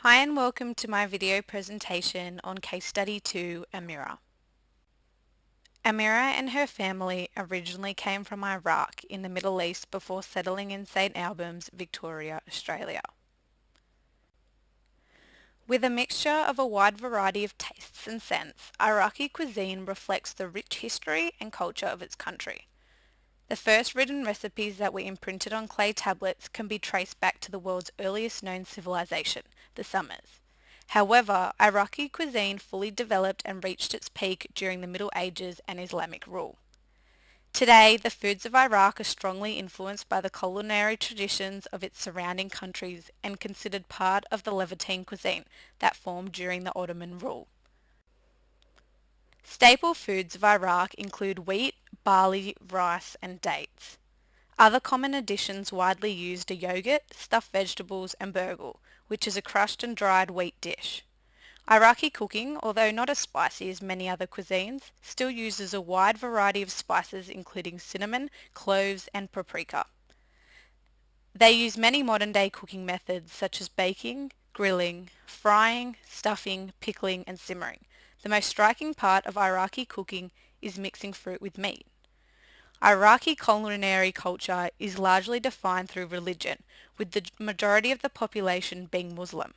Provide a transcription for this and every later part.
Hi and welcome to my video presentation on Case Study 2, Amira. Amira and her family originally came from Iraq in the Middle East before settling in St Albans, Victoria, Australia. With a mixture of a wide variety of tastes and scents, Iraqi cuisine reflects the rich history and culture of its country. The first written recipes that were imprinted on clay tablets can be traced back to the world's earliest known civilization, the Summers. However, Iraqi cuisine fully developed and reached its peak during the Middle Ages and Islamic rule. Today, the foods of Iraq are strongly influenced by the culinary traditions of its surrounding countries and considered part of the Levantine cuisine that formed during the Ottoman rule. Staple foods of Iraq include wheat, barley, rice, and dates. Other common additions widely used are yogurt, stuffed vegetables, and burghul, which is a crushed and dried wheat dish. Iraqi cooking, although not as spicy as many other cuisines, still uses a wide variety of spices including cinnamon, cloves, and paprika. They use many modern-day cooking methods such as baking, grilling, frying, stuffing, pickling, and simmering. The most striking part of Iraqi cooking is mixing fruit with meat. Iraqi culinary culture is largely defined through religion, with the majority of the population being Muslim.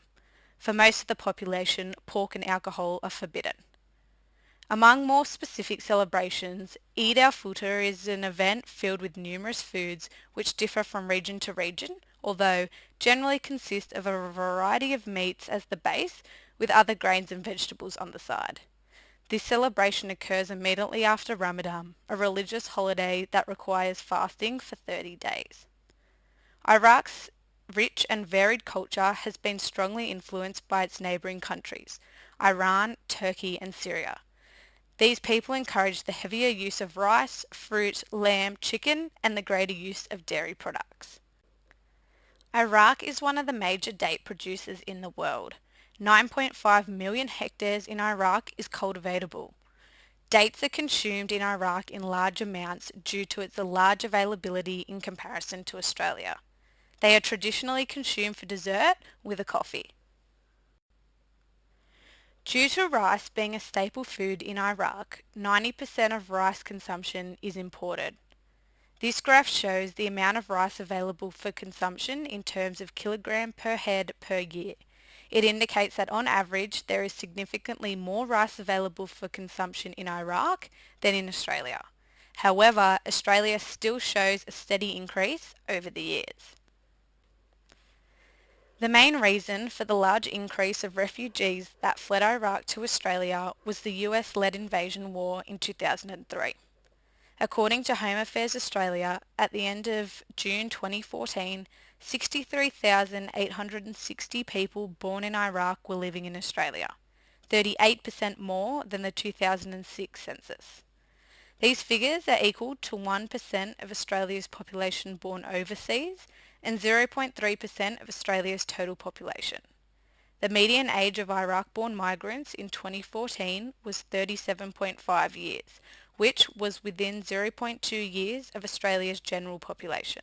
For most of the population, pork and alcohol are forbidden. Among more specific celebrations, Eid al-Fitr is an event filled with numerous foods which differ from region to region, although generally consist of a variety of meats as the base, with other grains and vegetables on the side. This celebration occurs immediately after Ramadan, a religious holiday that requires fasting for 30 days. Iraq's rich and varied culture has been strongly influenced by its neighbouring countries, Iran, Turkey and Syria. These people encourage the heavier use of rice, fruit, lamb, chicken and the greater use of dairy products. Iraq is one of the major date producers in the world. 9.5 million hectares in Iraq is cultivatable. Dates are consumed in Iraq in large amounts due to its large availability in comparison to Australia. They are traditionally consumed for dessert with a coffee. Due to rice being a staple food in Iraq, 90% of rice consumption is imported. This graph shows the amount of rice available for consumption in terms of kilogram per head per year. It indicates that on average there is significantly more rice available for consumption in Iraq than in Australia. However, Australia still shows a steady increase over the years. The main reason for the large increase of refugees that fled Iraq to Australia was the US-led invasion war in 2003. According to Home Affairs Australia, at the end of June 2014, 63,860 people born in Iraq were living in Australia, 38% more than the 2006 census. These figures are equal to 1% of Australia's population born overseas and 0.3% of Australia's total population. The median age of Iraq-born migrants in 2014 was 37.5 years, which was within 0.2 years of Australia's general population.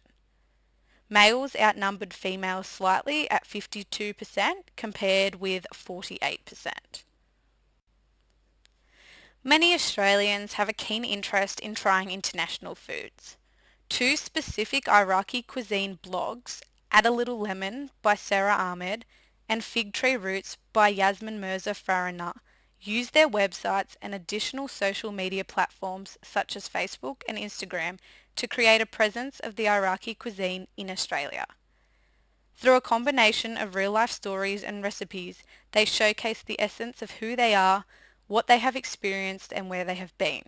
Males outnumbered females slightly at 52% compared with 48%. Many Australians have a keen interest in trying international foods. Two specific Iraqi cuisine blogs, Add a Little Lemon by Sarah Ahmed and Fig Tree Roots by Yasmin Mirza Farina, use their websites and additional social media platforms such as Facebook and Instagram to create a presence of the Iraqi cuisine in Australia. Through a combination of real-life stories and recipes, they showcase the essence of who they are, what they have experienced and where they have been.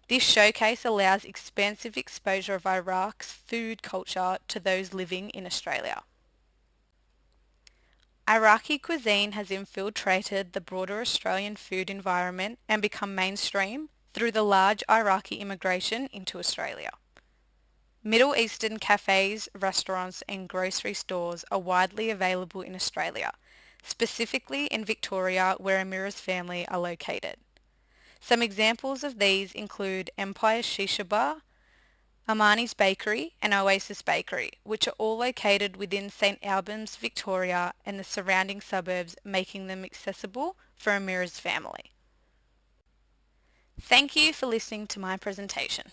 This showcase allows expansive exposure of Iraq's food culture to those living in Australia. Iraqi cuisine has infiltrated the broader Australian food environment and become mainstream through the large Iraqi immigration into Australia. Middle Eastern cafes, restaurants and grocery stores are widely available in Australia, specifically in Victoria where Amira's family are located. Some examples of these include Empire Shisha Bar, Armani's Bakery and Oasis Bakery, which are all located within St Albans, Victoria and the surrounding suburbs, making them accessible for Amira's family. Thank you for listening to my presentation.